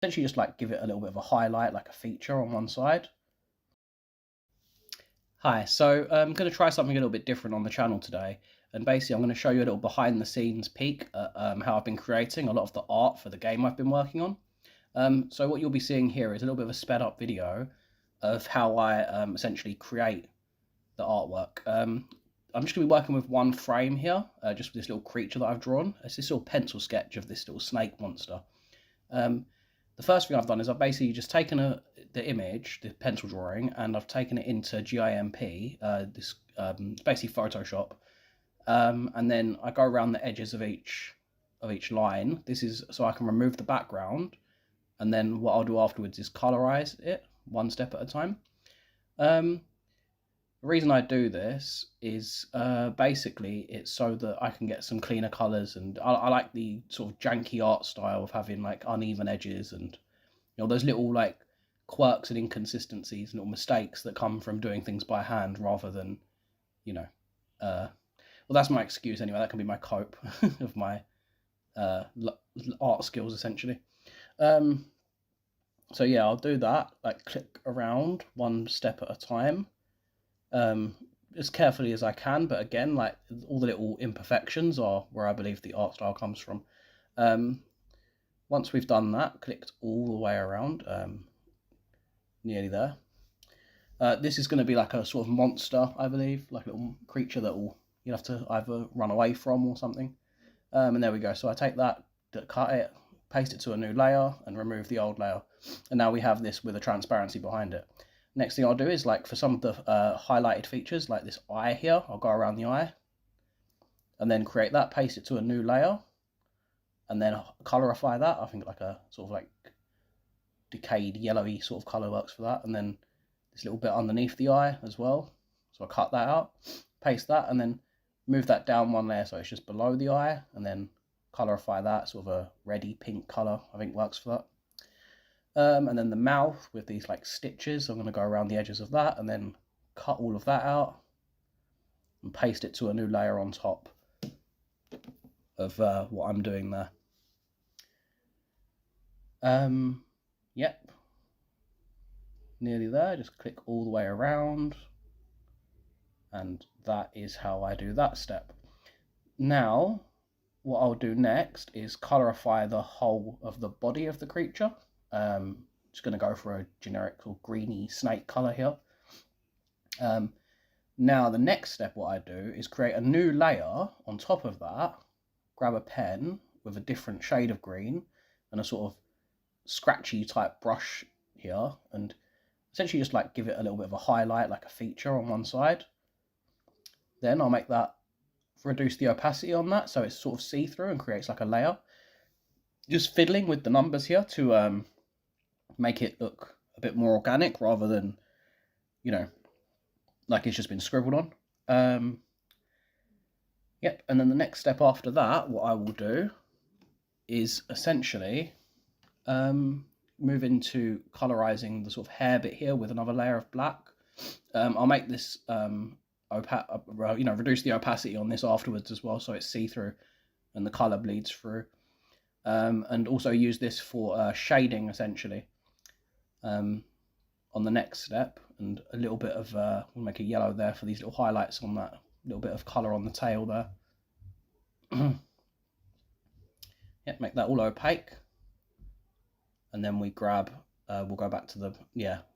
essentially just like give it a little bit of a highlight, like a feature on one side. Hi, so I'm going to try something a little bit different on the channel today, and basically I'm going to show you a little behind the scenes peek at how I've been creating a lot of the art for the game I've been working on. So what you'll be seeing here is a little bit of a sped up video of how I essentially create the artwork. I'm just going to be working with one frame here, just with this little creature that I've drawn. It's this little pencil sketch of this little snake monster. The first thing I've done is I've basically just taken the image, the pencil drawing, and I've taken it into GIMP, this basically Photoshop, and then I go around the edges of each line. This is so I can remove the background, and then what I'll do afterwards is colorize it one step at a time. The reason I do this is basically it's so that I can get some cleaner colors, and I like the sort of janky art style of having like uneven edges and those little like quirks and inconsistencies and little mistakes that come from doing things by hand rather than well, that's my excuse anyway. That can be my cope of my art skills essentially. So yeah, I'll do that, like click around one step at a time, as carefully as I can, but again, like all the little imperfections are where I believe the art style comes from. Once we've done that, clicked all the way around, nearly there. This is going to be like a sort of monster, I believe, like a little creature that you'll have to either run away from or something. And there we go. So I take that, cut it, paste it to a new layer, and remove the old layer. And now we have this with a transparency behind it. Next thing I'll do is, like, for some of the highlighted features, like this eye here, I'll go around the eye, and then create that, paste it to a new layer, and then colorify that. I think like a sort of like decayed yellowy sort of color works for that. And then this little bit underneath the eye as well. So I cut that out, paste that, and then move that down one layer so it's just below the eye, and then colorify that, sort of a reddy pink color, I think works for that. And then the mouth with these like stitches, I'm going to go around the edges of that and then cut all of that out and paste it to a new layer on top of what I'm doing there. Yep, nearly there. Just click all the way around, and that is how I do that step. Now what I'll do next is colorify the whole of the body of the creature. Just going to go for a generic or greeny snake color here. Now the next step, what I do is create a new layer on top of that, grab a pen with a different shade of green and a sort of scratchy type brush here, and essentially just like give it a little bit of a highlight, like a feature on one side. Then I'll make that, reduce the opacity on that so it's sort of see-through and creates like a layer. Just fiddling with the numbers here to make it look a bit more organic rather than, like it's just been scribbled on. Yep, and then the next step after that, what I will do is essentially move into colorizing the sort of hair bit here with another layer of black. I'll make this reduce the opacity on this afterwards as well, so it's see-through and the color bleeds through. And also use this for shading essentially on the next step, and a little bit of we'll make a yellow there for these little highlights on that little bit of color on the tail there. Yeah, make that all opaque, and then we grab we'll go back to the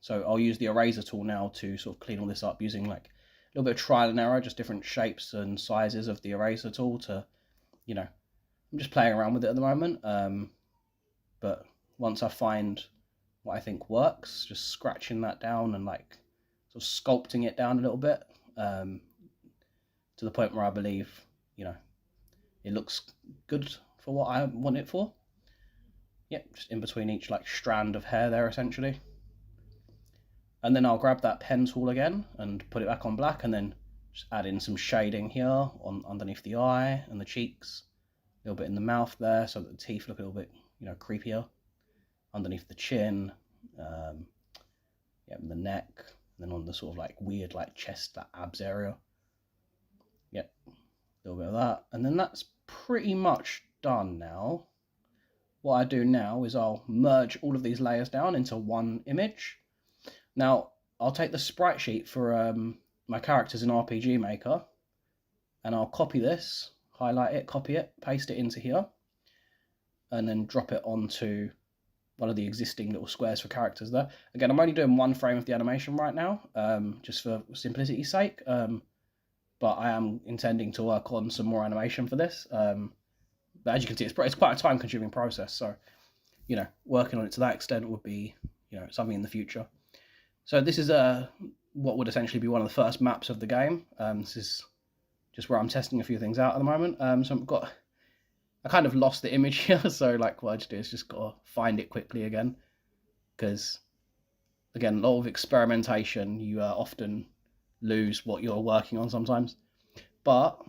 so I'll use the eraser tool now to sort of clean all this up using like a little bit of trial and error, just different shapes and sizes of the eraser tool to, I'm just playing around with it at the moment, but once I find what I think works, just scratching that down and like sort of sculpting it down a little bit, to the point where I believe, it looks good for what I want it for. Yep, just in between each like strand of hair there essentially. And then I'll grab that pen tool again and put it back on black, and then just add in some shading here on underneath the eye and the cheeks, a little bit in the mouth there so that the teeth look a little bit, creepier, underneath the chin, the neck, and then on the sort of like weird like chest, that abs area. Yep, a little bit of that, and then that's pretty much done now. what I do now is I'll merge all of these layers down into one image. Now, I'll take the sprite sheet for my characters in RPG Maker, and I'll copy this, highlight it, copy it, paste it into here, and then drop it onto one of the existing little squares for characters there. Again, I'm only doing one frame of the animation right now, just for simplicity's sake, but I am intending to work on some more animation for this. But as you can see, it's quite a time-consuming process, so, you know, working on it to that extent would be, you know, something in the future. So this is what would essentially be one of the first maps of the game. This is just where I'm testing a few things out at the moment. So I kind of lost the image here, so like what I just do is just gotta find it quickly again, because again, a lot of experimentation, you often lose what you're working on sometimes. But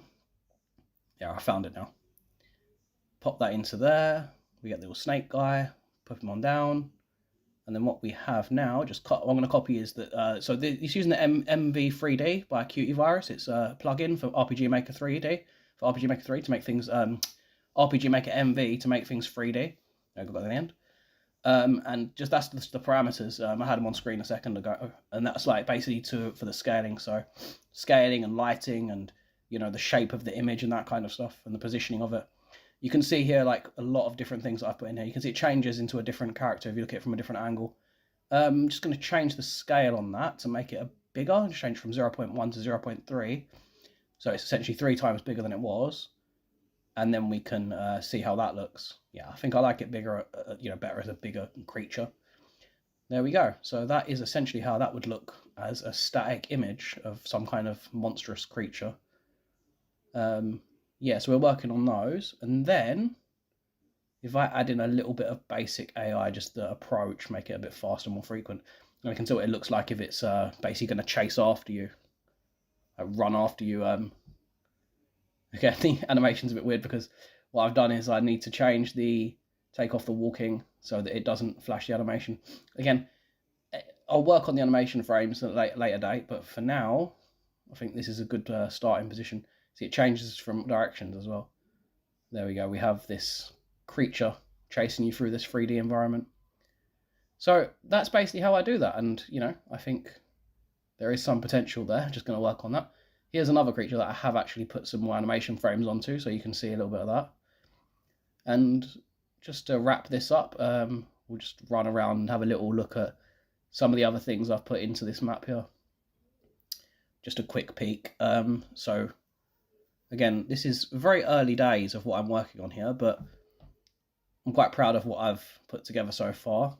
yeah, I found it now. Pop that into there. We get the little snake guy. Put him on down. And then what we have now, what I'm going to copy is that, it's using the MV3D by Qt-Virus. It's a plugin for RPG Maker 3D, for RPG Maker 3 to make things, RPG Maker MV to make things 3D. I got that in the end. And just that's the parameters. I had them on screen a second ago, and that's like basically for the scaling. So scaling and lighting and, you know, the shape of the image and that kind of stuff and the positioning of it. You can see here like a lot of different things that I've put in here. You can see it changes into a different character if you look at it from a different angle. I'm just going to change the scale on that to make it bigger. Just change from 0.1 to 0.3. So it's essentially 3 times bigger than it was. And then we can see how that looks. Yeah, I think I like it bigger, better as a bigger creature. There we go. So that is essentially how that would look as a static image of some kind of monstrous creature. Yeah, so we're working on those. And then if I add in a little bit of basic AI, just the approach, make it a bit faster, more frequent, and we can see what it looks like if it's basically going to chase after you, run after you. Again, the animation's a bit weird because what I've done is I need to take off the walking so that it doesn't flash the animation. Again, I'll work on the animation frames at a later date, but for now, I think this is a good starting position. See, it changes from directions as well. There we go. We have this creature chasing you through this 3D environment. So that's basically how I do that. And, you know, I think there is some potential there. I'm just going to work on that. Here's another creature that I have actually put some more animation frames onto, so you can see a little bit of that. And just to wrap this up, we'll just run around and have a little look at some of the other things I've put into this map here. Just a quick peek. So again, this is very early days of what I'm working on here, but I'm quite proud of what I've put together so far.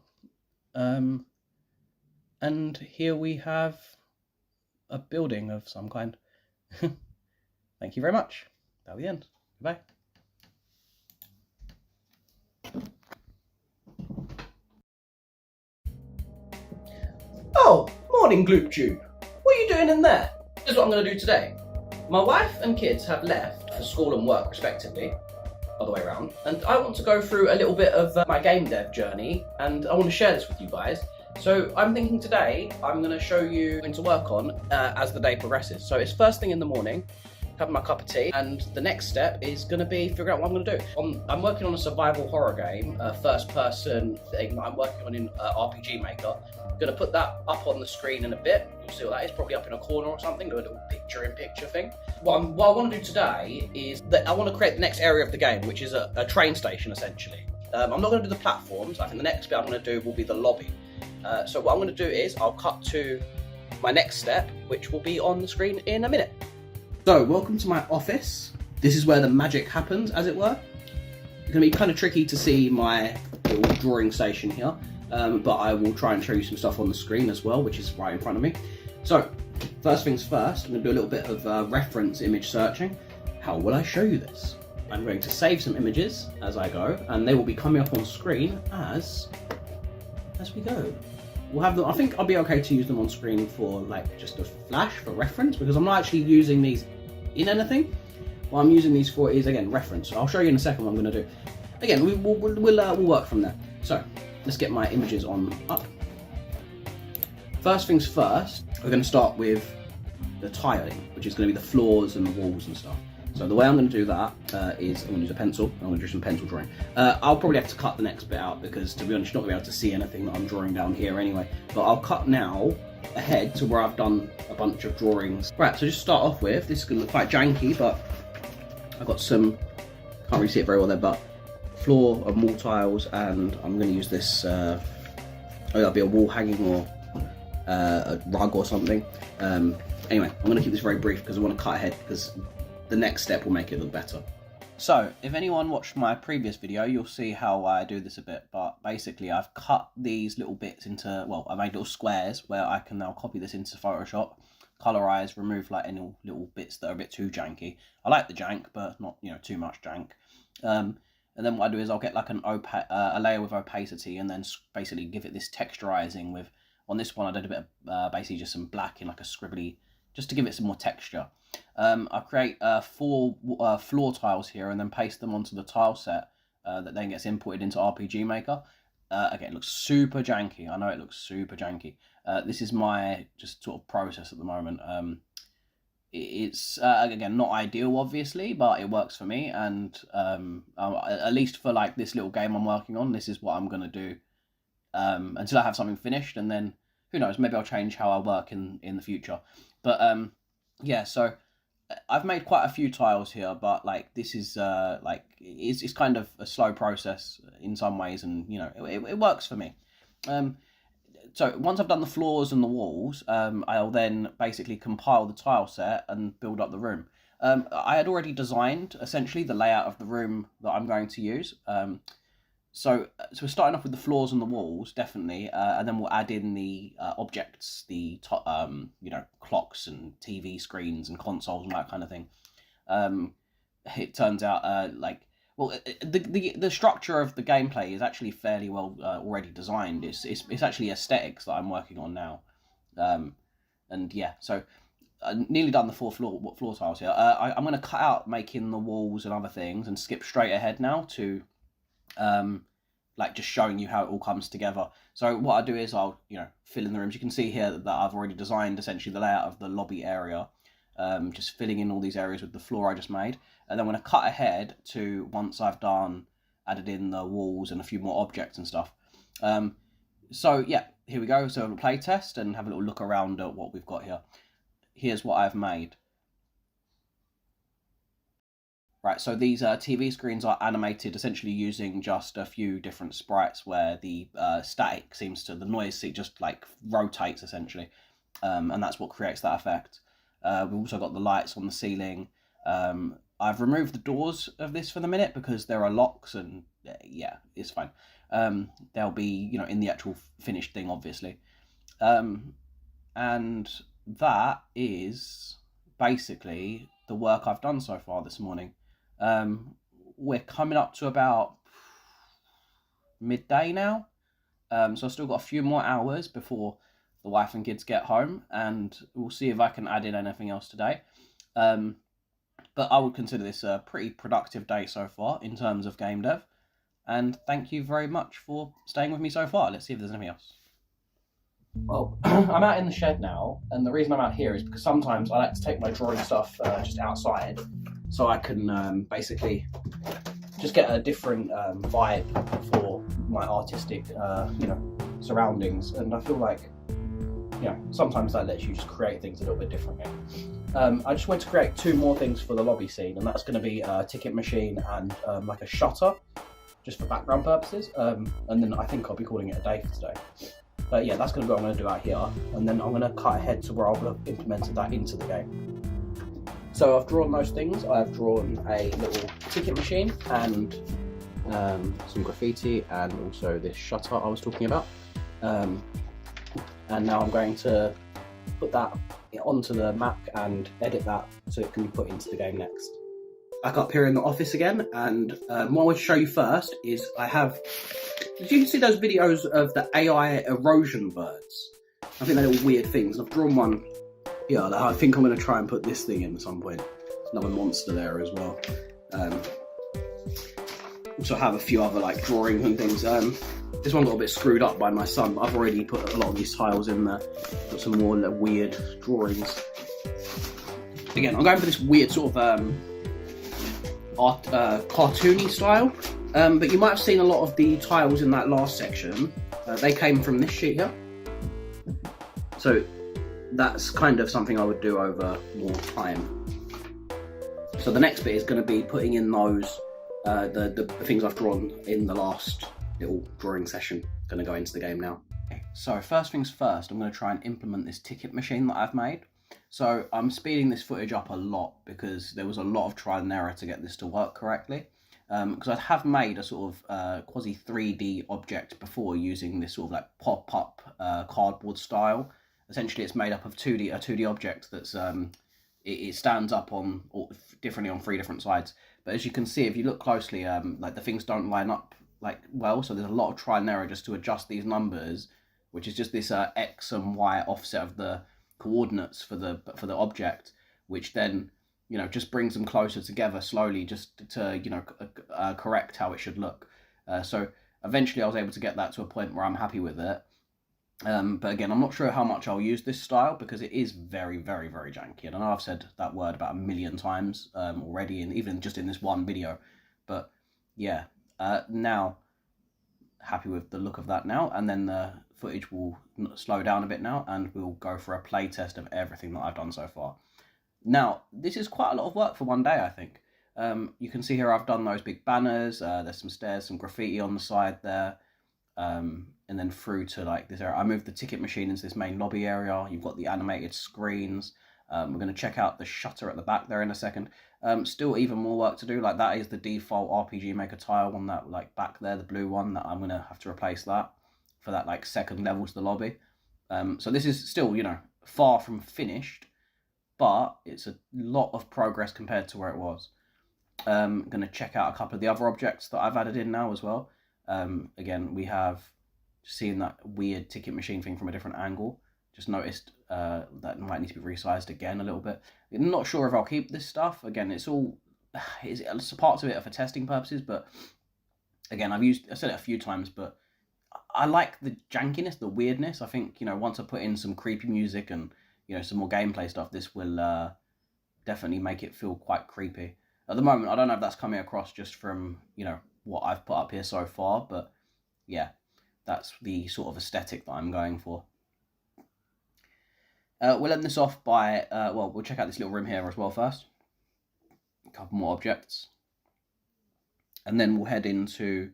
And here we have a building of some kind. Thank you very much. That'll be the end. Goodbye. Oh, morning GloopTube. What are you doing in there? This is what I'm going to do today. My wife and kids have left for school and work respectively, other way around, and I want to go through a little bit of my game dev journey, and I want to share this with you guys. So I'm thinking today I'm going to show you what to work on as the day progresses. So it's first thing in the morning, having my cup of tea, and the next step is going to be figuring out what I'm going to do. I'm working on a survival horror game, a first person thing that I'm working on in RPG Maker. I'm going to put that up on the screen in a bit. You'll see what that is, probably up in a corner or something, do a little picture-in-picture thing. What I want to do today is that I want to create the next area of the game, which is a train station essentially. I'm not going to do the platforms. I think the next bit I'm going to do will be the lobby. So what I'm going to do is I'll cut to my next step, which will be on the screen in a minute. So welcome to my office. This is where the magic happens, as it were. It's going to be kind of tricky to see my little drawing station here, but I will try and show you some stuff on the screen as well, which is right in front of me. So first things first, I'm going to do a little bit of reference image searching. How will I show you this? I'm going to save some images as I go, and they will be coming up on screen as we go. We'll have them. I think I'll be okay to use them on screen for like just a flash for reference, because I'm not actually using these in anything. What I'm using these for is, again, reference. So I'll show you in a second what I'm going to do. Again, we'll work from there. So let's get my images on up. First things first, we're going to start with the tiling, which is going to be the floors and the walls and stuff. So the way I'm going to do that is I'm going to use a pencil. I'm going to do some pencil drawing. I'll probably have to cut the next bit out because, to be honest, you're not going to be able to see anything that I'm drawing down here anyway. But I'll cut now ahead to where I've done a bunch of drawings. Right, so just start off with, this is going to look quite janky, but I've got some, can't really see it very well there, but floor and wall tiles, and I'm going to use this, that'll be a wall hanging or a rug or something. Anyway, I'm going to keep this very brief because I want to cut ahead because the next step will make it look better. So, if anyone watched my previous video, you'll see how I do this a bit, but basically I've cut these little bits into, well, I made little squares where I can now copy this into Photoshop, colorize, remove like any little bits that are a bit too janky. I like the jank, but not, you know, too much jank. And then what I do is I'll get like a layer with opacity and then basically give it this texturizing with, on this one I did a bit of basically just some black in like a scribbly, just to give it some more texture. I create 4 floor tiles here and then paste them onto the tile set that then gets imported into RPG Maker. Again, it looks super janky. I know it looks super janky. This is my just sort of process at the moment. It's again not ideal obviously, but it works for me, and at least for like this little game I'm working on, this is what I'm gonna do until I have something finished, and then who knows, maybe I'll change how I work in the future. But yeah, so I've made quite a few tiles here, but like this is like it's kind of a slow process in some ways, and you know it works for me. So once I've done the floors and the walls, I'll then basically compile the tile set and build up the room. I had already designed essentially the layout of the room that I'm going to use. So we're starting off with the floors and the walls, definitely, and then we'll add in the objects, the you know, clocks and TV screens and consoles and that kind of thing. It turns out like, well, the structure of the gameplay is actually fairly well already designed. It's actually aesthetics that I'm working on now, and yeah, so nearly done the 4 floor tiles here. I'm going to cut out making the walls and other things and skip straight ahead now to like just showing you how it all comes together. So what I do is I'll, you know, fill in the rooms. You can see here that I've already designed essentially the layout of the lobby area, just filling in all these areas with the floor I just made. And then I'm going to cut ahead to once I've added in the walls and a few more objects and stuff. So yeah, here we go. So we'll play test and have a little look around at what we've got here. Here's what I've made. Right, so these TV screens are animated essentially using just a few different sprites where the static seems to, the noise just like rotates essentially, and that's what creates that effect. We've also got the lights on the ceiling. I've removed the doors of this for the minute because there are locks, and yeah, it's fine. They'll be, you know, in the actual finished thing, obviously. And that is basically the work I've done so far this morning. We're coming up to about midday now, so I've still got a few more hours before the wife and kids get home, and we'll see if I can add in anything else today. But I would consider this a pretty productive day so far in terms of game dev, and thank you very much for staying with me so far. Let's see if there's anything else. Well, I'm out in the shed now, and the reason I'm out here is because sometimes I like to take my drawing stuff just outside, so I can basically just get a different vibe for my artistic, you know, surroundings. And I feel like, you know, sometimes that lets you just create things a little bit differently. I just want to create 2 more things for the lobby scene, and that's going to be a ticket machine and like a shutter, just for background purposes. And then I think I'll be calling it a day for today. But yeah, that's going to be what I'm going to do out here, and then I'm going to cut ahead to where I'll have implemented that into the game. So I've drawn those things. I've drawn a little ticket machine and some graffiti, and also this shutter I was talking about. And now I'm going to put that onto the Mac and edit that so it can be put into the game next. Back up here in the office again, and what I want to show you first is I have... Did you see those videos of the AI erosion birds? I think they're little weird things. I've drawn one here that I think I'm going to try and put this thing in at some point. There's another monster there as well. Also have a few other like drawings and things. This one got a bit screwed up by my son, but I've already put a lot of these tiles in there. Got some more weird drawings. Again, I'm going for this weird sort of art, cartoony style. But you might have seen a lot of the tiles in that last section. They came from this sheet here. So that's kind of something I would do over more time. So the next bit is going to be putting in those, the things I've drawn in the last little drawing session. Going to go into the game now. Okay, so first things first, I'm going to try and implement this ticket machine that I've made. So I'm speeding this footage up a lot because there was a lot of trial and error to get this to work correctly. Because I have made a sort of quasi 3D object before using this sort of like pop-up cardboard style. Essentially, it's made up of a 2D object that's it stands up on differently on 3 different sides. But as you can see, if you look closely, like the things don't line up like well. So there's a lot of trial and error just to adjust these numbers, which is just this X and Y offset of the coordinates for the object, which then just brings them closer together slowly, just to correct how it should look. So eventually I was able to get that to a point where I'm happy with it. But again, I'm not sure how much I'll use this style because it is very, very, very janky. And I know I've said that word about 1,000,000 times already, and even just in this one video. But yeah, now happy with the look of that now, and then the footage will slow down a bit now, and we'll go for a play test of everything that I've done so far. Now, this is quite a lot of work for one day, I think. You can see here I've done those big banners, there's some stairs, some graffiti on the side there, and then through to like this area. I moved the ticket machine into this main lobby area. You've got the animated screens. We're going to check out the shutter at the back there in a second. Still even more work to do. Like that is the default RPG Maker tile one, that like back there, the blue one, that I'm going to have to replace that for that like second level to the lobby. So this is still, far from finished, but it's a lot of progress compared to where it was. I'm going to check out a couple of the other objects that I've added in now as well. Again, we have seen that weird ticket machine thing from a different angle. Just noticed that might need to be resized again a little bit. I'm not sure if I'll keep this stuff. Again, it's parts of it are for testing purposes, but again, I've said it a few times, but I like the jankiness, the weirdness. I think, once I put in some creepy music and, some more gameplay stuff, this will definitely make it feel quite creepy. At the moment, I don't know if that's coming across just from, what I've put up here so far, but yeah, that's the sort of aesthetic that I'm going for. We'll end this off by, we'll check out this little room here as well first. A couple more objects. And then we'll head into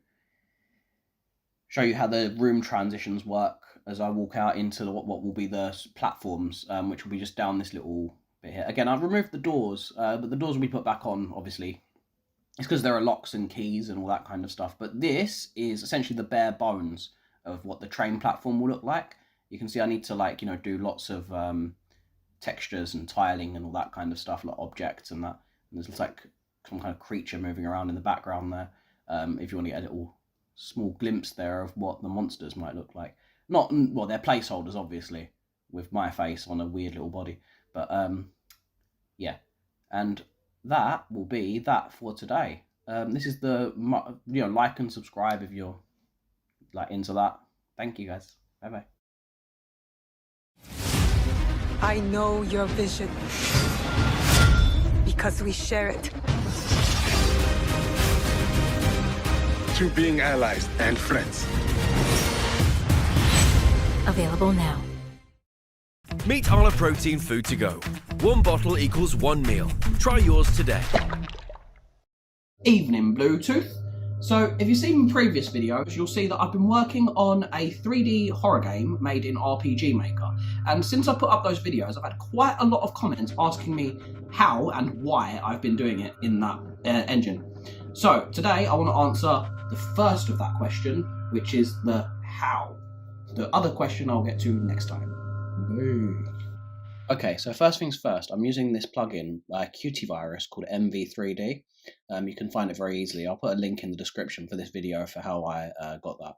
show you how the room transitions work as I walk out into what will be the platforms, which will be just down this little bit here. Again, I've removed the doors, but the doors will be put back on, obviously. It's because there are locks and keys and all that kind of stuff. But this is essentially the bare bones of what the train platform will look like. You can see I need to do lots of textures and tiling and all that kind of stuff, like objects and that. And there's like some kind of creature moving around in the background there. If you want to get a little small glimpse there of what the monsters might look like. They're placeholders, obviously, with my face on a weird little body. But yeah, and that will be that for today. This is the like and subscribe if you're into that. Thank you guys. Bye bye. I know your vision because we share it. To being allies and friends. Available now. Meet Arla Protein Food to Go. 1 bottle equals 1 meal. Try yours today. Evening, Bluetooth. So, if you've seen previous videos, you'll see that I've been working on a 3D horror game made in RPG Maker. And since I put up those videos, I've had quite a lot of comments asking me how and why I've been doing it in that engine. So, today I want to answer the first of that question, which is the how. The other question I'll get to next time. Boo. Okay, so first things first, I'm using this plugin, Qt Virus, called MV3D. You can find it very easily. I'll put a link in the description for this video for how I got that.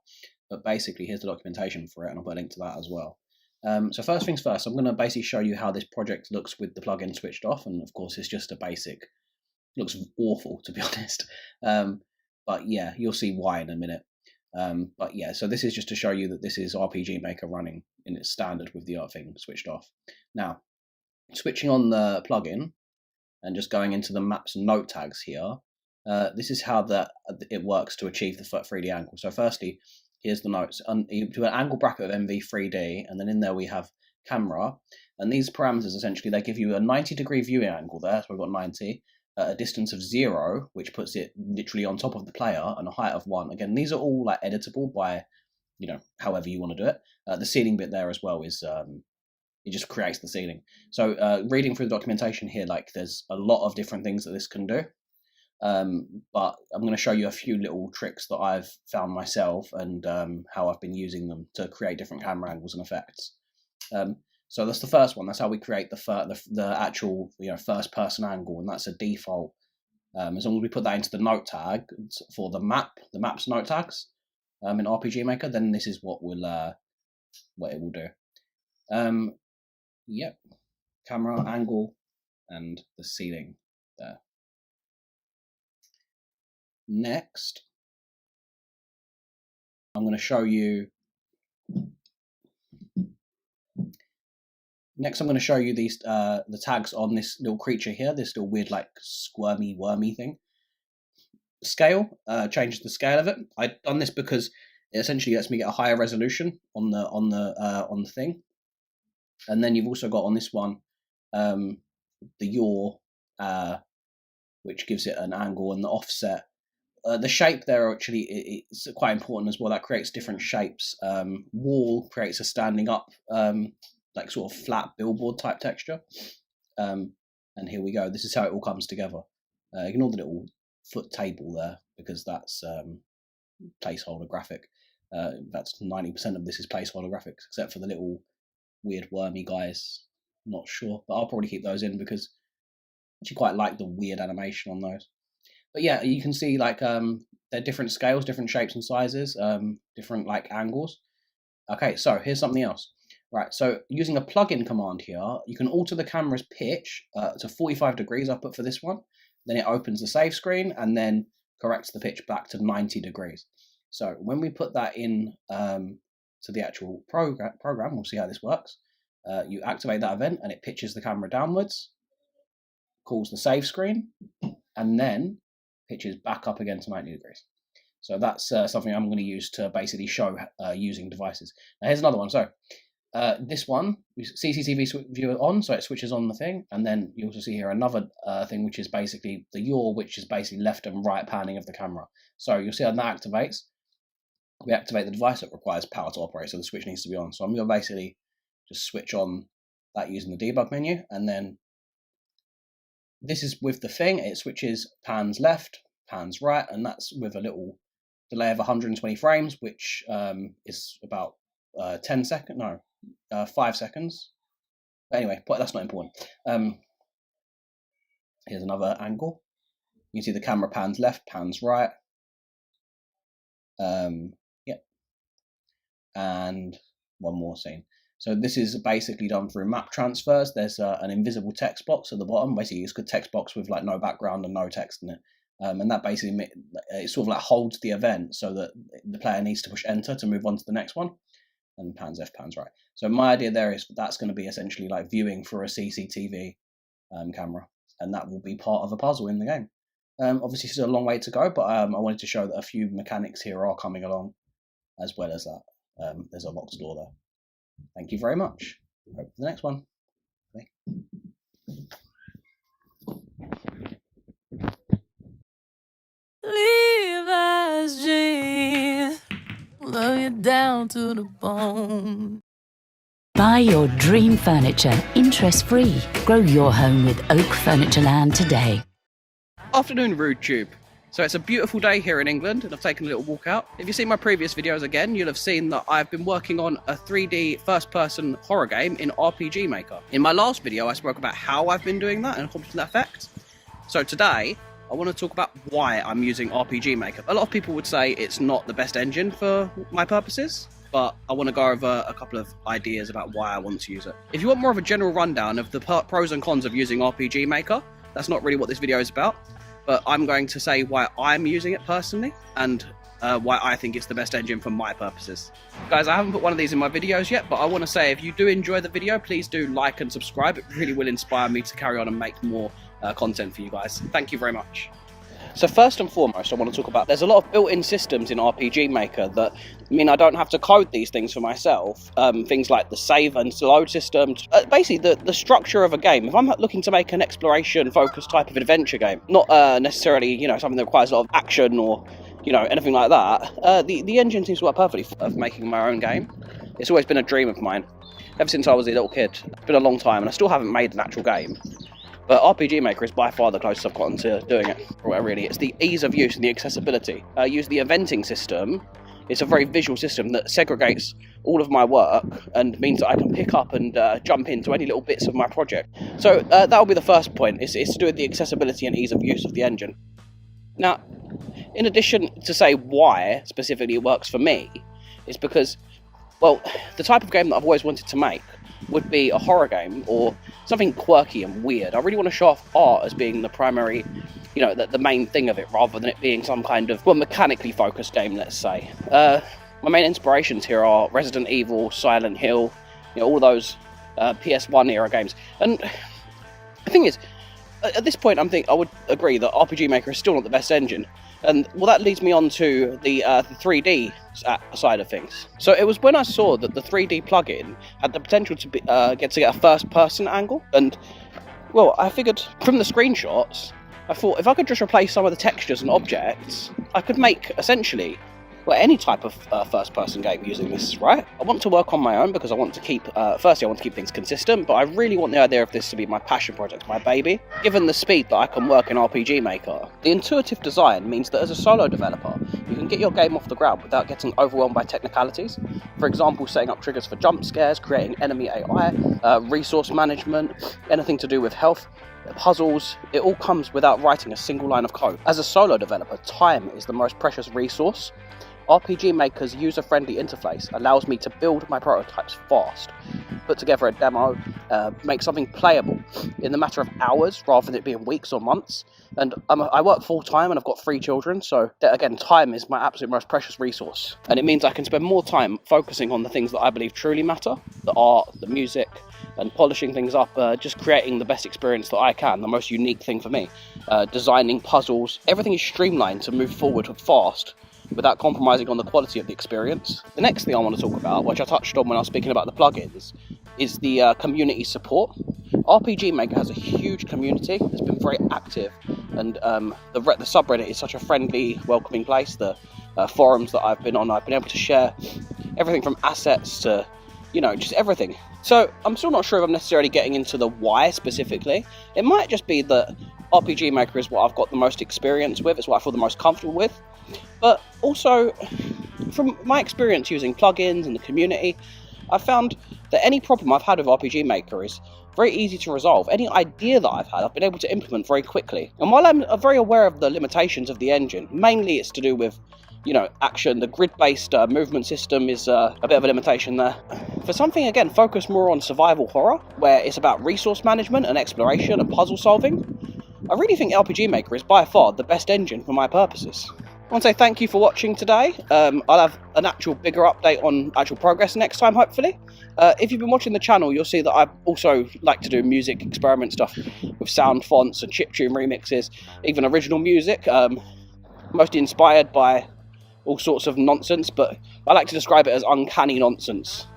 But basically, here's the documentation for it, and I'll put a link to that as well. So first things first, I'm going to basically show you how this project looks with the plugin switched off, and of course it's just a basic. It looks awful, to be honest. But yeah, you'll see why in a minute. But yeah, so this is just to show you that this is RPG Maker running in its standard with the thing switched off. Now, switching on the plugin and just going into the maps and note tags here, This is how it works to achieve the 3D angle. So firstly, here's the notes. You do an angle bracket of MV3D, and then in there we have camera. And these parameters, essentially, they give you a 90-degree viewing angle there, so we've got 90, a distance of 0, which puts it literally on top of the player, and a height of 1. Again, these are all like editable by, however you want to do it. The ceiling bit there as well is, it just creates the ceiling. So reading through the documentation here, like there's a lot of different things that this can do. But I'm going to show you a few little tricks that I've found myself and how I've been using them to create different camera angles and effects. So that's the first one. That's how we create the actual first person angle, and that's a default. As long as we put that into the note tag for the map's note tags in RPG Maker, then this is what it will do. Yep, camera angle and the ceiling there. Next, I'm going to show you. These the tags on this little creature here, this little weird like squirmy wormy thing. Scale changes the scale of it. I've done this because it essentially lets me get a higher resolution on the thing. And then you've also got on this one the yaw, which gives it an angle, and the offset. The shape there actually it's quite important as well. That creates different shapes. Wall creates a standing up, like sort of flat billboard type texture. And here we go. This is how it all comes together. Ignore the little foot table there because that's placeholder graphic. That's 90% of this is placeholder graphics, except for the little weird wormy guys. Not sure, but I'll probably keep those in because I actually quite like the weird animation on those. But yeah, you can see like they're different scales, different shapes and sizes, different like angles. Okay, so here's something else. Right, so using a plugin command here, you can alter the camera's pitch to 45 degrees. I put for this one. Then it opens the save screen and then corrects the pitch back to 90 degrees. So when we put that in to the actual program, we'll see how this works. You activate that event and it pitches the camera downwards, calls the save screen, and then pitches back up again to 90 degrees. So that's something I'm going to use to basically show using devices. Now here's another one. So this one, CCTV viewer on, so it switches on the thing, and then you also see here another thing, which is basically the yaw, which is basically left and right panning of the camera. So you'll see how that activates. We activate the device that requires power to operate, so the switch needs to be on. So I'm going to basically just switch on that using the debug menu, and then this is with the thing, it switches pans left, pans right, and that's with a little delay of 120 frames, which is about 5 seconds. But anyway, that's not important. Here's another angle. You can see the camera pans left, pans right. Yep. And one more scene. So this is basically done through map transfers. There's an invisible text box at the bottom. Basically, it's a text box with like no background and no text in it. And that basically, it sort of like holds the event so that the player needs to push enter to move on to the next one. And pans left, pans right. So my idea there is that's going to be essentially like viewing for a CCTV camera. And that will be part of a puzzle in the game. Obviously, still a long way to go, but I wanted to show that a few mechanics here are coming along as well as that. There's a locked door there. Thank you very much. Hope for the next one. Okay. Leave as jeans, love you down to the bone. Buy your dream furniture interest-free. Grow your home with Oak Furnitureland today. Afternoon, RudeTube. So it's a beautiful day here in England, and I've taken a little walk out. If you've seen my previous videos again, you'll have seen that I've been working on a 3D first-person horror game in RPG Maker. In my last video, I spoke about how I've been doing that and accomplishing that effect. So today, I want to talk about why I'm using RPG Maker. A lot of people would say it's not the best engine for my purposes, but I want to go over a couple of ideas about why I want to use it. If you want more of a general rundown of the pros and cons of using RPG Maker, that's not really what this video is about. But I'm going to say why I'm using it personally and why I think it's the best engine for my purposes. Guys, I haven't put one of these in my videos yet, but I want to say if you do enjoy the video, please do like and subscribe. It really will inspire me to carry on and make more content for you guys. Thank you very much. So first and foremost, I want to talk about, there's a lot of built-in systems in RPG Maker that mean I don't have to code these things for myself. Things like the save and load systems. Basically, the structure of a game. If I'm looking to make an exploration-focused type of adventure game, not necessarily, something that requires a lot of action or, anything like that, the engine seems to work perfectly for making my own game. It's always been a dream of mine. Ever since I was a little kid. It's been a long time, and I still haven't made an actual game. But RPG Maker is by far the closest I've gotten to doing it. Well, really, it's the ease of use and the accessibility. Use the eventing system. It's a very visual system that segregates all of my work and means that I can pick up and jump into any little bits of my project. So that'll be the first point. It's to do with the accessibility and ease of use of the engine. Now, in addition to say why specifically it works for me, is because, well, the type of game that I've always wanted to make would be a horror game or something quirky and weird. I really want to show off art as being the primary, the main thing of it, rather than it being some kind of, mechanically focused game, let's say. My main inspirations here are Resident Evil, Silent Hill, all those PS1 era games. And the thing is, at this point, I would agree that RPG Maker is still not the best engine. And, well, that leads me on to the 3D side of things. So it was when I saw that the 3D plugin had the potential to get a first-person angle. And, well, I figured from the screenshots, I thought if I could just replace some of the textures and objects, I could make, essentially, any type of first-person game using this, right? I want to work on my own because I want to keep, firstly, I want to keep things consistent, but I really want the idea of this to be my passion project, my baby. Given the speed that I can work in RPG Maker, the intuitive design means that as a solo developer, you can get your game off the ground without getting overwhelmed by technicalities. For example, setting up triggers for jump scares, creating enemy AI, resource management, anything to do with health, puzzles. It all comes without writing a single line of code. As a solo developer, time is the most precious resource. RPG Maker's user-friendly interface allows me to build my prototypes fast, put together a demo, make something playable in the matter of hours rather than it being weeks or months. And I work full-time and I've got 3 children, so again, time is my absolute most precious resource. And it means I can spend more time focusing on the things that I believe truly matter, the art, the music, and polishing things up, just creating the best experience that I can, the most unique thing for me. Designing puzzles, everything is streamlined to move forward fast, without compromising on the quality of the experience. The next thing I want to talk about, which I touched on when I was speaking about the plugins, is the community support. RPG Maker has a huge community. It's been very active, and the subreddit is such a friendly, welcoming place. The forums that I've been on, I've been able to share everything from assets to, just everything. So I'm still not sure if I'm necessarily getting into the why specifically. It might just be that RPG Maker is what I've got the most experience with, it's what I feel the most comfortable with. But also, from my experience using plugins and the community, I've found that any problem I've had with RPG Maker is very easy to resolve. Any idea that I've had, I've been able to implement very quickly. And while I'm very aware of the limitations of the engine, mainly it's to do with, action. The grid-based movement system is a bit of a limitation there. For something, again, focused more on survival horror, where it's about resource management and exploration and puzzle solving, I really think RPG Maker is by far the best engine for my purposes. I want to say thank you for watching today. I'll have an actual bigger update on actual progress next time, hopefully. If you've been watching the channel, you'll see that I also like to do music experiment stuff with sound fonts and chiptune remixes, even original music, mostly inspired by all sorts of nonsense, but I like to describe it as uncanny nonsense.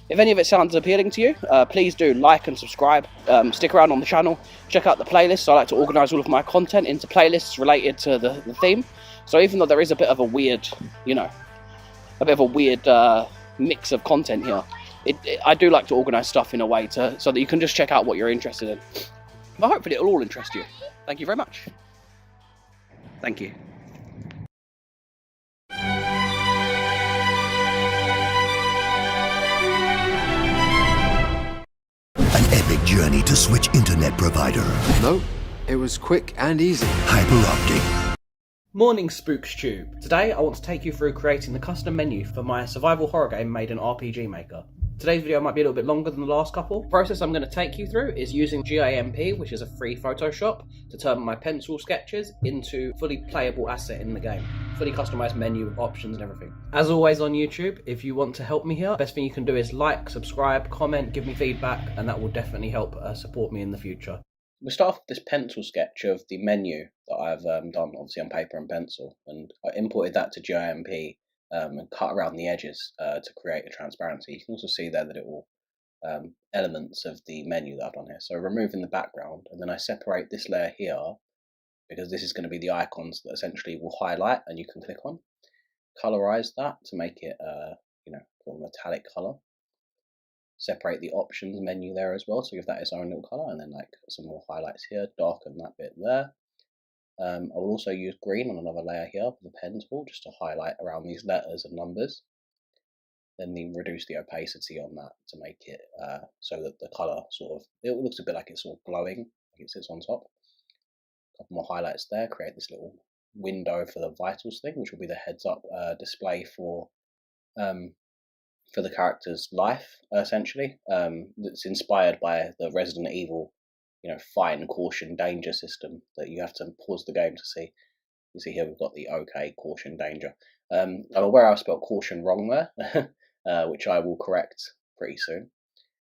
If any of it sounds appealing to you, please do like and subscribe. Stick around on the channel, check out the playlists. I like to organise all of my content into playlists related to the theme. So even though there is a bit of a weird, mix of content here, I do like to organise stuff in a way so that you can just check out what you're interested in. But hopefully it'll all interest you. Thank you very much. Thank you. An epic journey to switch internet provider. Nope, it was quick and easy. Hyperoptic. Morning Spooks Tube. Today I want to take you through creating the custom menu for my survival horror game made in RPG Maker. Today's video might be a little bit longer than the last couple. The process I'm going to take you through is using GIMP, which is a free Photoshop, to turn my pencil sketches into fully playable asset in the game. Fully customized menu with options and everything. As always on YouTube, if you want to help me here, best thing you can do is like, subscribe, comment, give me feedback, and that will definitely help support me in the future. we start off with this pencil sketch of the menu that I've done, obviously on paper and pencil, and I imported that to GIMP and cut around the edges to create a transparency. You can also see there that it will elements of the menu that I've done here. So removing the background, and then I separate this layer here because this is going to be the icons that essentially will highlight and you can click on. Colorize that to make it sort of metallic color. Separate the options menu there as well, so give that its own little color, and then like some more highlights here, darken that bit there. I will also use green on another layer here with the pen tool just to highlight around these letters and numbers. Then reduce the opacity on that to make it so that the color it looks a bit like it's sort of glowing, like it sits on top. A couple more highlights there, create this little window for the vitals thing, which will be the heads up display for the character's life, essentially. That's inspired by the Resident Evil, fine, caution, danger system that you have to pause the game to see. You see here we've got the OK, caution, danger. I'm aware I spelled caution wrong there, which I will correct pretty soon.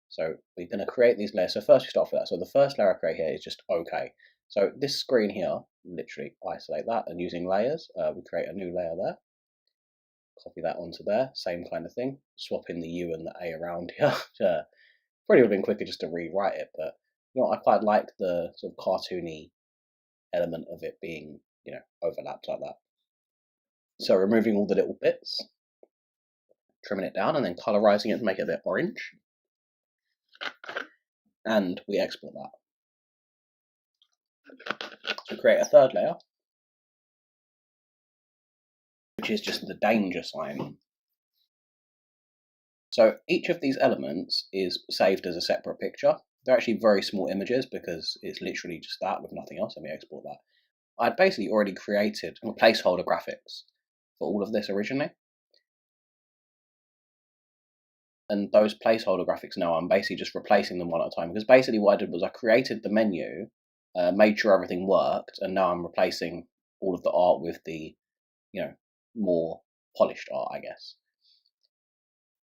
So we're going to create these layers. So first we start with that. So the first layer I create here is just OK. So this screen here, literally isolate that, and using layers, we create a new layer there. Copy that onto there, same kind of thing. Swap in the U and the A around here. Probably would have been quicker just to rewrite it, but I quite like the sort of cartoony element of it being, overlapped like that. So removing all the little bits, trimming it down, and then colorizing it to make it a bit orange. And we export that. So create a third layer, which is just the danger sign. So each of these elements is saved as a separate picture. They're actually very small images because it's literally just that with nothing else. Let me export that. I'd basically already created placeholder graphics for all of this originally. And those placeholder graphics now, I'm basically just replacing them one at a time, because basically what I did was I created the menu, made sure everything worked, and now I'm replacing all of the art with the, more polished art, I guess.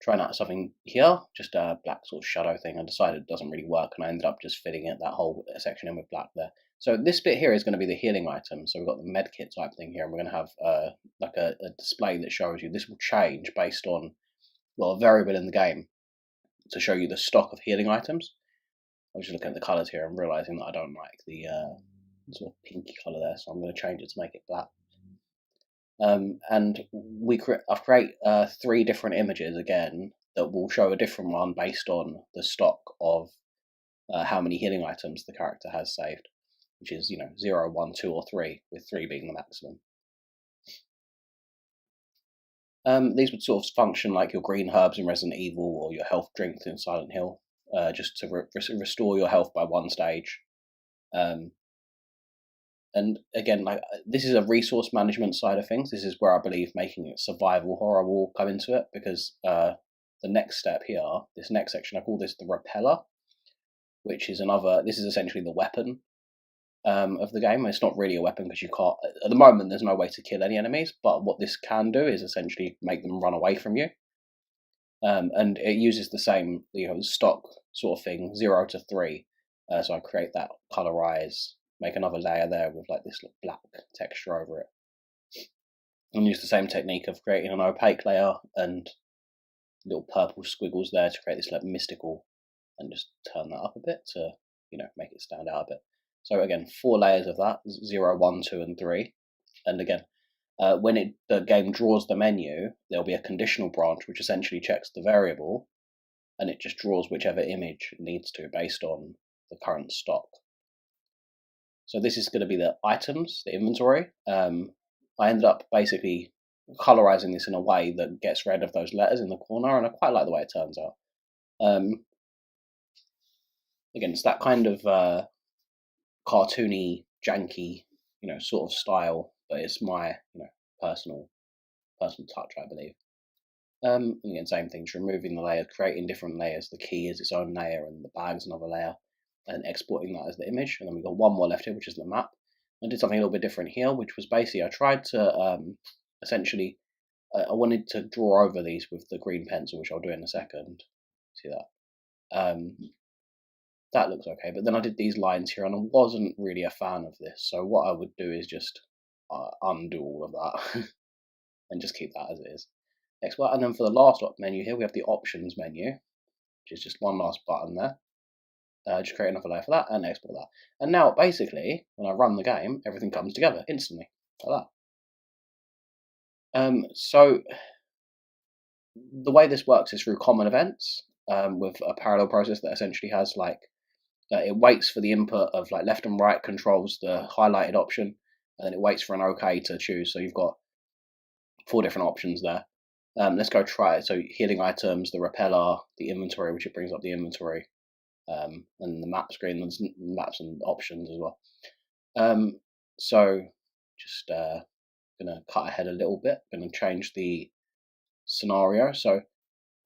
Trying out something here, just a black sort of shadow thing. I decided it doesn't really work, and I ended up just filling it, that whole section in with black there. So this bit here is going to be the healing item. So we've got the medkit type thing here, and we're going to have like a display that shows you. This will change based on, a variable in the game to show you the stock of healing items. I was just looking at the colours here and realising that I don't like the sort of pinky colour there, so I'm going to change it to make it black. And I've created 3 different images again that will show a different one based on the stock of how many healing items the character has saved, which is 0, 1, 2, or 3, with 3 being the maximum. These would sort of function like your green herbs in Resident Evil or your health drinks in Silent Hill, just to restore your health by 1 stage. And again, this is a resource management side of things. This is where I believe making it survival horror will come into it, because the next step here, this next section, I call this the repeller, which is this is essentially the weapon of the game. It's not really a weapon because you can't, at the moment there's no way to kill any enemies, but what this can do is essentially make them run away from you. And it uses the same stock sort of thing, 0 to 3. So I create that, colorize, make another layer there with like this black texture over it, and use the same technique of creating an opaque layer and little purple squiggles there to create this like mystical, and just turn that up a bit to make it stand out a bit. So again, 4 layers of that, 0, 1, 2, and 3. And again, when the game draws the menu, there'll be a conditional branch which essentially checks the variable, and it just draws whichever image it needs to based on the current stock. So this is going to be the items, the inventory. I ended up basically colorizing this in a way that gets rid of those letters in the corner, and I quite like the way it turns out. Again, it's that kind of cartoony, janky, sort of style, but it's my, personal touch, I believe. Again, same thing, just removing the layers, creating different layers. The key is its own layer, and the bag's another layer, and exporting that as the image. And then we've got one more left here, which is the map. I did something a little bit different here, which was basically I tried to essentially, I wanted to draw over these with the green pencil, which I'll do in a second. See that? that looks okay. But then I did these lines here, and I wasn't really a fan of this. So what I would do is just undo all of that and just keep that as it is. Export, and then for the last menu here, we have the options menu, which is just one last button there. Just create another layer for that and export that. And now, basically, when I run the game, everything comes together instantly, like that. So the way this works is through common events with a parallel process that essentially has like, it waits for the input of like left and right controls the highlighted option, and then it waits for an OK to choose. So you've got 4 different options there. Let's go try it. So healing items, the repeller, the inventory, which it brings up the inventory, and the map screen, there's maps and options as well. So just gonna cut ahead a little bit, gonna change the scenario so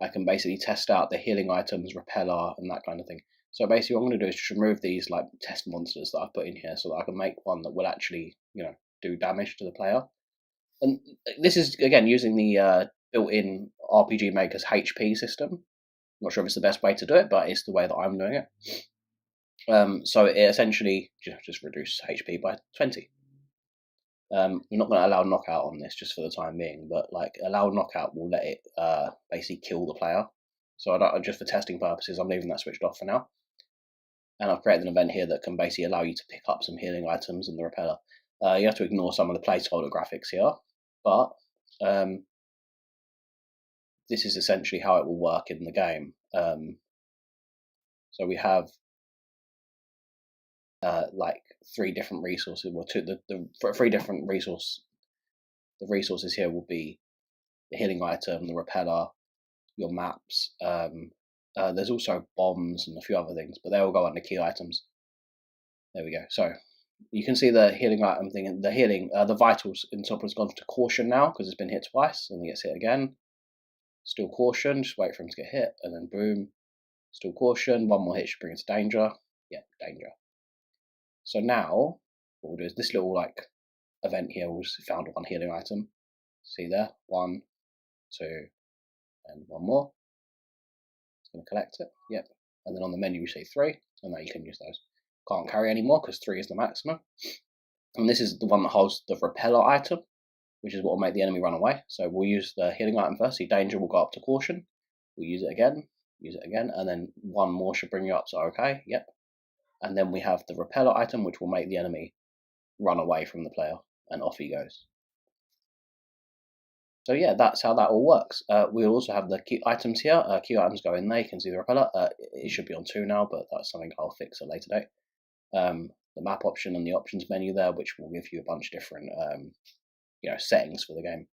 I can basically test out the healing items, repeller, and that kind of thing. So basically what I'm going to do is just remove these like test monsters that I've put in here so that I can make one that will actually, you know, do damage to the player. And this is, again, using the built-in RPG Maker's HP system. I'm not sure if it's the best way to do it, but it's the way that I'm doing it. So it essentially just reduces HP by 20. We're not going to allow knockout on this just for the time being, but like allow knockout will let it basically kill the player. So just for testing purposes, I'm leaving that switched off for now. And I've created an event here that can basically allow you to pick up some healing items and the repeller. You have to ignore some of the placeholder graphics here, but this is essentially how it will work in the game. So we have like 3 different resources. Well, the 3 different resources. The resources here will be the healing item, the repeller, your maps. There's also bombs and a few other things, but they all go under key items. There we go. So you can see the healing item thing, and the vitals in top has gone to caution now because it's been hit twice, and it gets hit again. Still caution. Just wait for him to get hit, and then boom. Still caution. 1 more hit should bring it to danger. Yep, danger. So now what we'll do is this little like event here. We'll just found 1 healing item. See there, 1, 2, and 1 more. It's going to collect it. Yep. And then on the menu we see 3, and now you can use those. Can't carry anymore because 3 is the maximum. And this is the one that holds the repeller item, which is what will make the enemy run away. So we'll use the healing item first. See, danger will go up to caution. We'll use it again, and then 1 more should bring you up to okay. Yep. And then we have the repeller item, which will make the enemy run away from the player, and off he goes. So yeah, that's how that all works. We'll also have the key items here. Key items go in there. You can see the repeller. It should be on 2 now, but that's something I'll fix at a later date. The map option and the options menu there, which will give you a bunch of different settings for the game.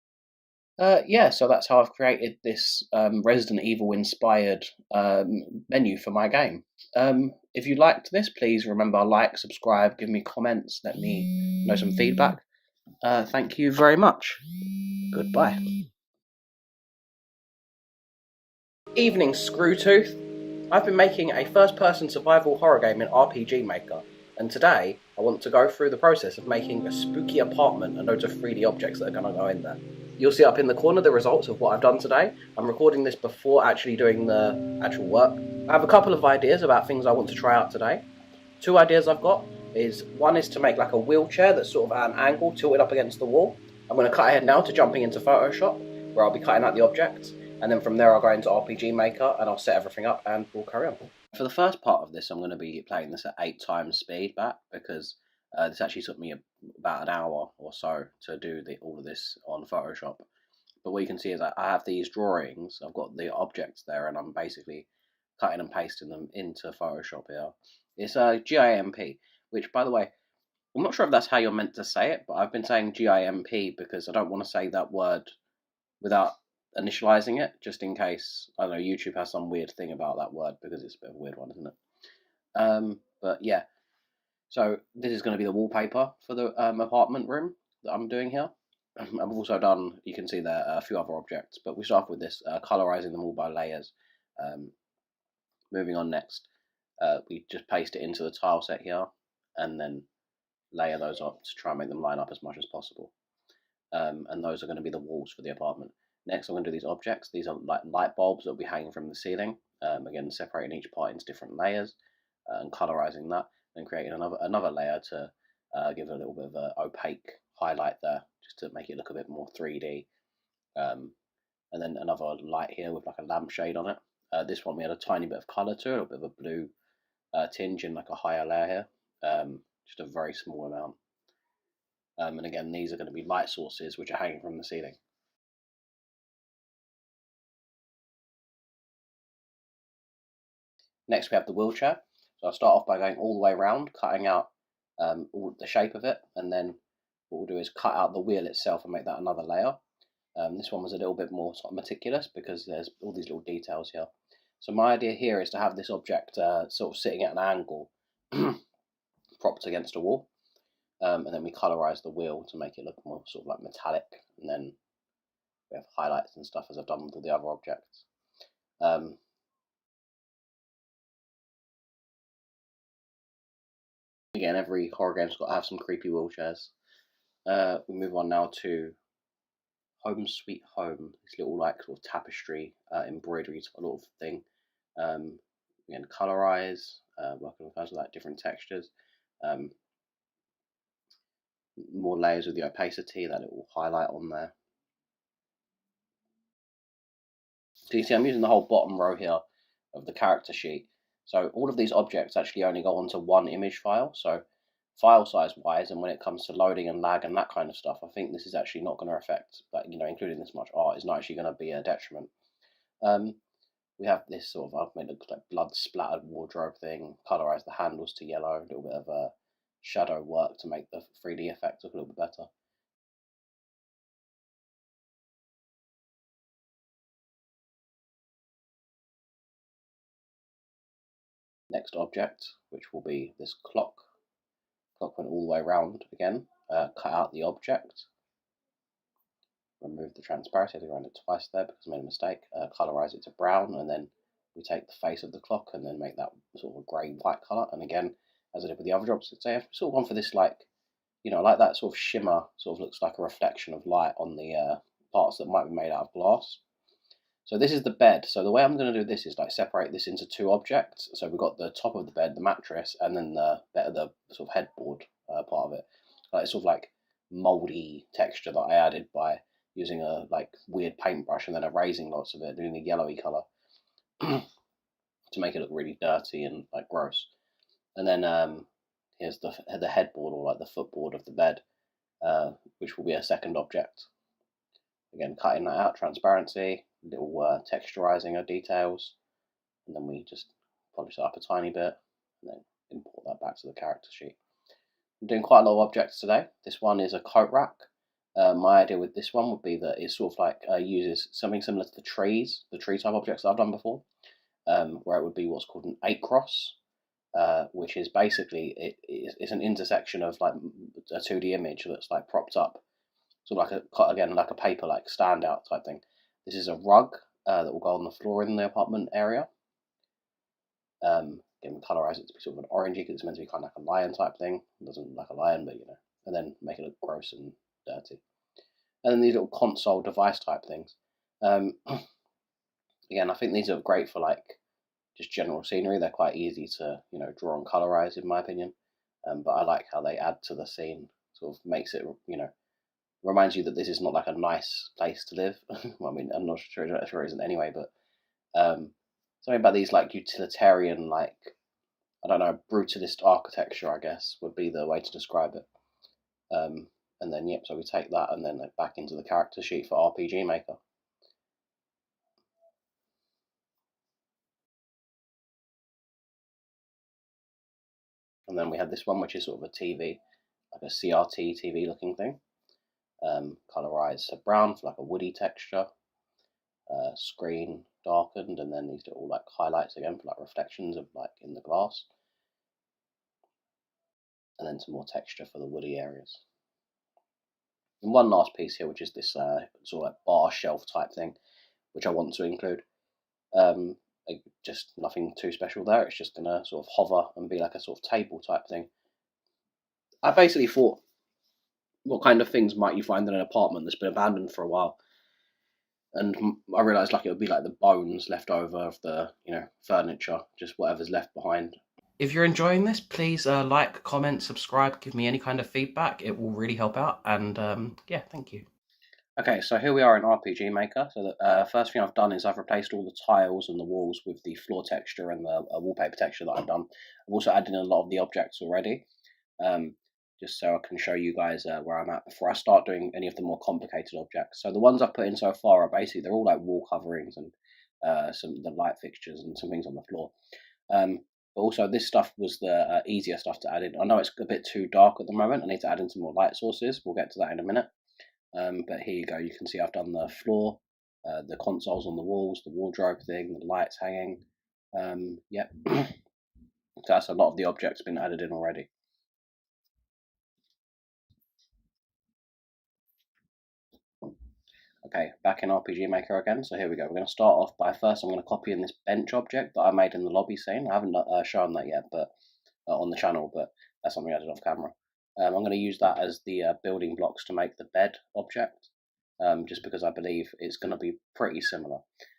Yeah, so that's how I've created this Resident Evil inspired menu for my game. If you liked this, please remember like, subscribe, give me comments, let me know some feedback. Thank you very much. Goodbye. Evening, Screwtooth. I've been making a first-person survival horror game in RPG Maker, and today I want to go through the process of making a spooky apartment and loads of 3D objects that are going to go in there. You'll see up in the corner the results of what I've done today. I'm recording this before actually doing the actual work. I have a couple of ideas about things I want to try out today. 2 ideas I've got is, one is to make like a wheelchair that's sort of at an angle, tilted up against the wall. I'm going to cut ahead now to jumping into Photoshop, where I'll be cutting out the objects, and then from there I'll go into RPG Maker and I'll set everything up and we'll carry on. For the first part of this, I'm going to be playing this at 8 times speed back, because this actually took me about an hour or so to do all of this on Photoshop. But what you can see is I have these drawings, I've got the objects there, and I'm basically cutting and pasting them into Photoshop here. It's a GIMP, which, by the way, I'm not sure if that's how you're meant to say it, but I've been saying GIMP because I don't want to say that word without initializing it, just in case, I don't know, YouTube has some weird thing about that word, because it's a bit of a weird one, isn't it? But yeah, so this is going to be the wallpaper for the apartment room that I'm doing here. I've also done, you can see there, a few other objects, but we start off with this, colorizing them all by layers. Moving on next, we just paste it into the tile set here, and then layer those up to try and make them line up as much as possible. And those are going to be the walls for the apartment. Next, I'm going to do these objects. These are like light bulbs that will be hanging from the ceiling. Again, separating each part into different layers. and colorizing that, then creating another layer to give it a little bit of an opaque highlight there, just to make it look a bit more 3D. And then another light here with like a lampshade on it. This one we had a tiny bit of color to it, a little bit of a blue tinge in like a higher layer here, just a very small amount. And again, these are going to be light sources which are hanging from the ceiling. Next we have the wheelchair. So I'll start off by going all the way around, cutting out all the shape of it, and then what we'll do is cut out the wheel itself and make that another layer. This one was a little bit more sort of meticulous because there's all these little details here. So my idea here is to have this object sort of sitting at an angle, propped against a wall, and then we colorize the wheel to make it look more sort of like metallic, and then we have highlights and stuff as I've done with all the other objects. Again, every horror game's got to have some creepy wheelchairs. We move on now to Home Sweet Home, this little like sort of tapestry embroidery sort of thing. Again, colorize, working with like different textures, more layers of the opacity, that little highlight on there. So you see I'm using the whole bottom row here of the character sheet. So all of these objects actually only go onto one image file. So file size wise, and when it comes to loading and lag and that kind of stuff, I think this is actually not going to affect, like, you know, including this much art is not actually going to be a detriment. We have this sort of, I've made a like blood splattered wardrobe thing, colorize the handles to yellow, a little bit of shadow work to make the 3D effect look a little bit better. Next object, which will be this clock. Clock went all the way around again. Cut out the object. Remove the transparency. I think I ran it twice there because I made a mistake. Colorize it to brown, and then we take the face of the clock and then make that sort of a grey-white colour. And again, as I did with the other drops, I've sort of gone for this, like, you know, like that sort of shimmer, sort of looks like a reflection of light on the parts that might be made out of glass. So this is the bed. So the way I'm going to do this is like separate this into two objects. So we've got the top of the bed, the mattress, and then the sort of headboard part of it. Like sort of like mouldy texture that I added by using a like weird paintbrush and then erasing lots of it, doing the yellowy colour to make it look really dirty and like gross. And then here's the headboard, or like the footboard of the bed, which will be a second object. Again, cutting that out, transparency, little texturizing of details, and then we just polish it up a tiny bit, and then import that back to the character sheet. I'm doing quite a lot of objects today. This one is a coat rack. My idea with this one would be that it sort of like uses something similar to the tree type objects that I've done before, where it would be what's called an 8-cross, which is basically it's an intersection of like a 2D image that's like propped up, sort of like a paper like standout type thing. This is a rug that will go on the floor in the apartment area. Again, we colorize it to be sort of an orangey because it's meant to be kind of like a lion type thing. It doesn't look like a lion, but you know, and then make it look gross and dirty. And then these little console device type things. Again, I think these are great for like just general scenery. They're quite easy to, you know, draw and colorize in my opinion. But I like how they add to the scene. Sort of makes it, you know, reminds you that this is not like a nice place to live. Well, I mean, I'm not sure it isn't anyway, but something about these like utilitarian, like, I don't know, brutalist architecture, I guess, would be the way to describe it. And then, yep, so we take that and then back into the character sheet for RPG Maker. And then we have this one, which is sort of a TV, like a CRT TV looking thing. Colorized to brown for like a woody texture. Screen darkened, and then these little like highlights again for like reflections of like in the glass. And then some more texture for the woody areas. And one last piece here, which is this sort of like bar shelf type thing, which I want to include. Just nothing too special there. It's just gonna sort of hover and be like a sort of table type thing. I basically thought, what kind of things might you find in an apartment that's been abandoned for a while? And I realised like it would be like the bones left over of the, you know, furniture, just whatever's left behind. if you're enjoying this, please like, comment, subscribe, give me any kind of feedback. It will really help out. And yeah, thank you. Okay, so here we are in RPG Maker. So the first thing I've done is I've replaced all the tiles and the walls with the floor texture and the wallpaper texture that I've done. I've also added in a lot of the objects already, just so I can show you guys where I'm at before I start doing any of the more complicated objects. So the ones I've put in so far are basically, they're all like wall coverings and some of the light fixtures and some things on the floor. But also this stuff was the easier stuff to add in. I know it's a bit too dark at the moment. I need to add in some more light sources. We'll get to that in a minute. But here you go, you can see I've done the floor, the consoles on the walls, the wardrobe thing, the lights hanging. Yep. So that's a lot of the objects been added in already. Okay, back in RPG Maker again. So here we go. We're going to start off by first I'm going to copy in this bench object that I made in the lobby scene. I haven't shown that yet, but on the channel, but that's something I did off camera. I'm going to use that as the building blocks to make the bed object, just because I believe it's going to be pretty similar.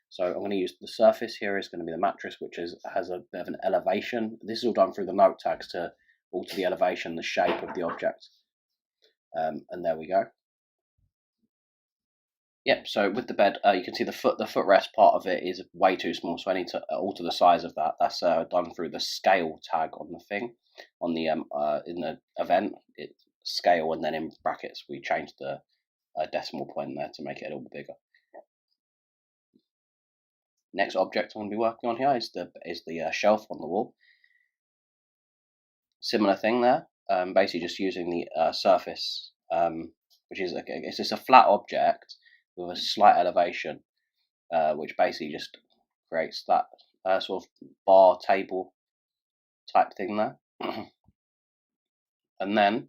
So I'm going to use the surface here is going to be the mattress, which has a bit of an elevation. This is all done through the note tags to alter the elevation, the shape of the object. And there we go. Yep, so with the bed, you can see the footrest part of it is way too small, so I need to alter the size of that. That's done through the scale tag on the thing. On the in the event, it's scale, and then in brackets we changed the decimal point there to make it a little bit bigger. Next object I'm going to be working on here is the shelf on the wall. Similar thing there, basically just using the surface, which is it's just a flat object with a slight elevation, which basically just creates that sort of bar table type thing there. And then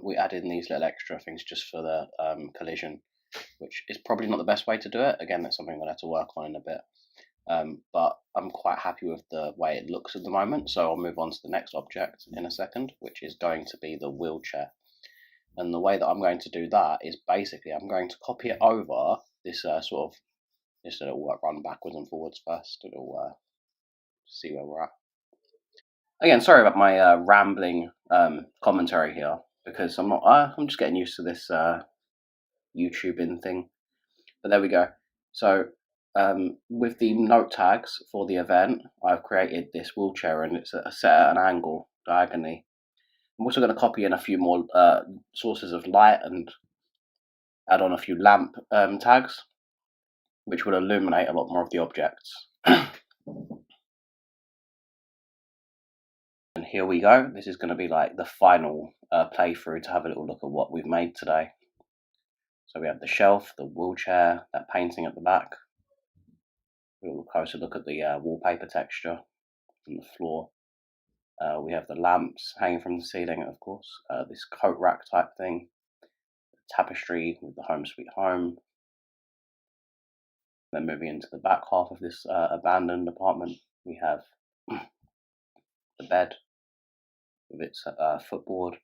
we add in these little extra things just for the collision, which is probably not the best way to do it. Again, that's something I'm going to have to work on in a bit. But I'm quite happy with the way it looks at the moment, so I'll move on to the next object in a second, which is going to be the wheelchair. And the way that I'm going to do that is basically I'm going to copy it over this sort of, just it'll run backwards and forwards first. It'll see where we're at. Again, sorry about my rambling commentary here, because I'm just getting used to this YouTubing thing. But there we go. So with the note tags for the event, I've created this wheelchair, and it's set at an angle diagonally. I'm also going to copy in a few more sources of light and add on a few lamp tags, which will illuminate a lot more of the objects. And here we go. This is going to be like the final playthrough to have a little look at what we've made today. So we have the shelf, the wheelchair, that painting at the back. A little closer look at the wallpaper texture on the floor. We have the lamps hanging from the ceiling, of course. This coat rack type thing. Tapestry with the Home Sweet Home. Then moving into the back half of this abandoned apartment, we have the bed with its footboard,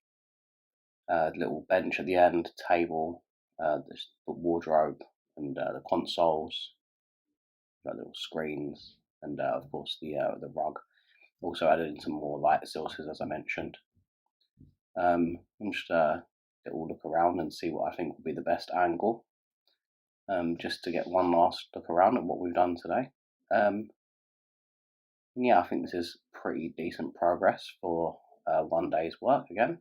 little bench at the end, table, the wardrobe, and the consoles, little screens, and of course the rug. Also added in some more light sources, as I mentioned. I'm just all look around and see what I think will be the best angle, just to get one last look around at what we've done today. Yeah, I think this is pretty decent progress for one day's work again.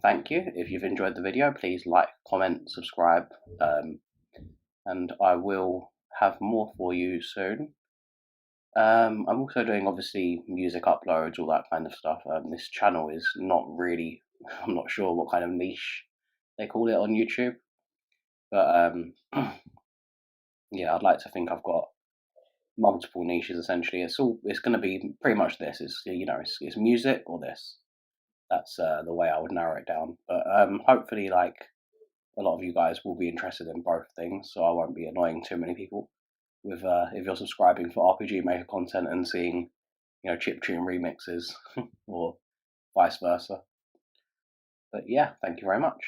Thank you. If you've enjoyed the video, please like, comment, subscribe, and I will have more for you soon. I'm also doing obviously music uploads, all that kind of stuff. This channel is not really, I'm not sure what kind of niche they call it on YouTube, but yeah, I'd like to think I've got multiple niches essentially. It's going to be pretty much this. It's music or this. That's the way I would narrow it down. But hopefully, like, a lot of you guys will be interested in both things, so I won't be annoying too many people with if you're subscribing for RPG Maker content and seeing, chiptune remixes or vice versa. But yeah, thank you very much.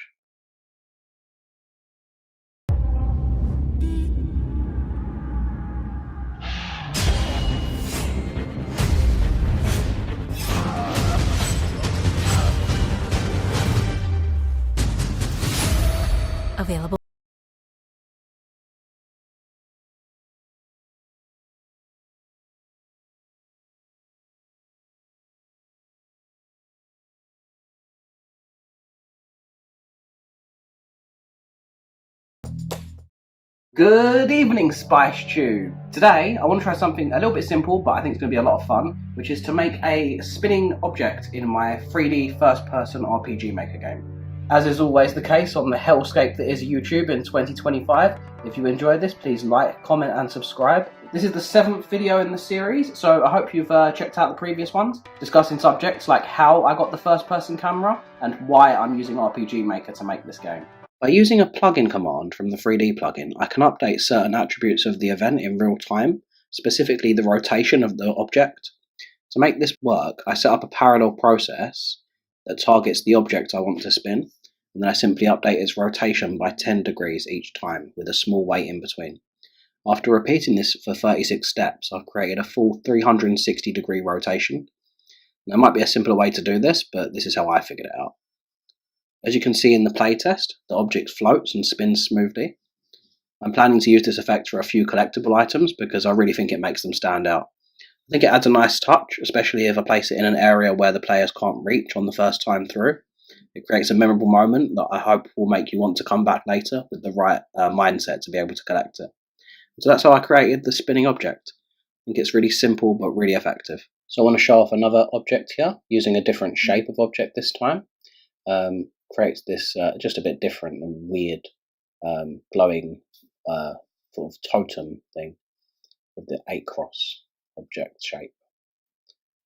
Available. Good evening, Spice Tube. Today, I want to try something a little bit simple, but I think it's going to be a lot of fun, which is to make a spinning object in my 3D first-person RPG Maker game. As is always the case on the hellscape that is YouTube in 2025, if you enjoyed this, please like, comment and subscribe. This is the 7th video in the series, so I hope you've checked out the previous ones, discussing subjects like how I got the first-person camera and why I'm using RPG Maker to make this game. By using a plugin command from the 3D plugin, I can update certain attributes of the event in real time, specifically the rotation of the object. To make this work, I set up a parallel process that targets the object I want to spin, and then I simply update its rotation by 10 degrees each time, with a small wait in between. After repeating this for 36 steps, I've created a full 360 degree rotation. There might be a simpler way to do this, but this is how I figured it out. As you can see in the playtest, the object floats and spins smoothly. I'm planning to use this effect for a few collectible items because I really think it makes them stand out. I think it adds a nice touch, especially if I place it in an area where the players can't reach on the first time through. It creates a memorable moment that I hope will make you want to come back later with the right mindset to be able to collect it. So that's how I created the spinning object. I think it's really simple but really effective. So I want to show off another object here, using a different shape of object this time. Creates this just a bit different and weird glowing sort of totem thing with the 8 cross object shape.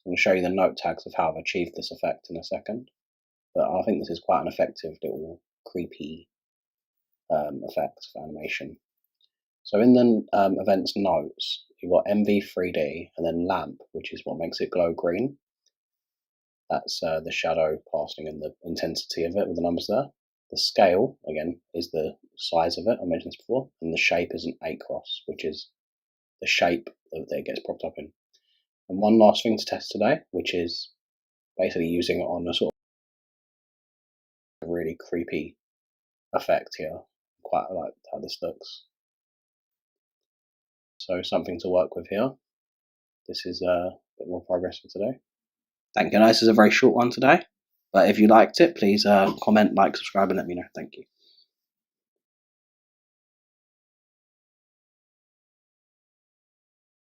I'm going to show you the note tags of how I've achieved this effect in a second, but I think this is quite an effective little creepy effect for animation. So in the events notes, you've got MV3D and then lamp, which is what makes it glow green. That's the shadow casting and the intensity of it with the numbers there. The scale, again, is the size of it, I mentioned this before, and the shape is an 8 cross, which is the shape that it gets propped up in. And one last thing to test today, which is basically using it on a sort of really creepy effect here. Quite like how this looks. So something to work with here. This is a bit more progress for today. Thank you. This is a very short one today, but if you liked it, please comment, like, subscribe, and let me know. Thank you.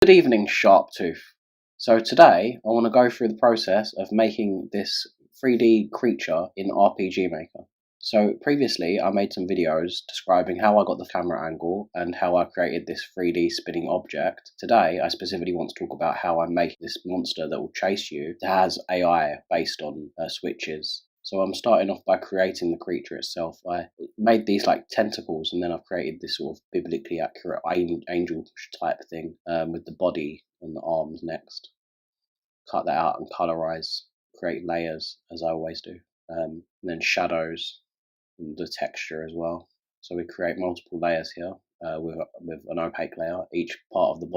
Good evening, Sharptooth. So today, I want to go through the process of making this 3D creature in RPG Maker. So previously, I made some videos describing how I got the camera angle and how I created this 3D spinning object. Today, I specifically want to talk about how I make this monster that will chase you that has AI based on switches. So I'm starting off by creating the creature itself. I made these like tentacles, and then I've created this sort of biblically accurate angel type thing with the body and the arms next. Cut that out and colorize, create layers as I always do, and then shadows. And the texture as well. So we create multiple layers here with an opaque layer. Each part of the body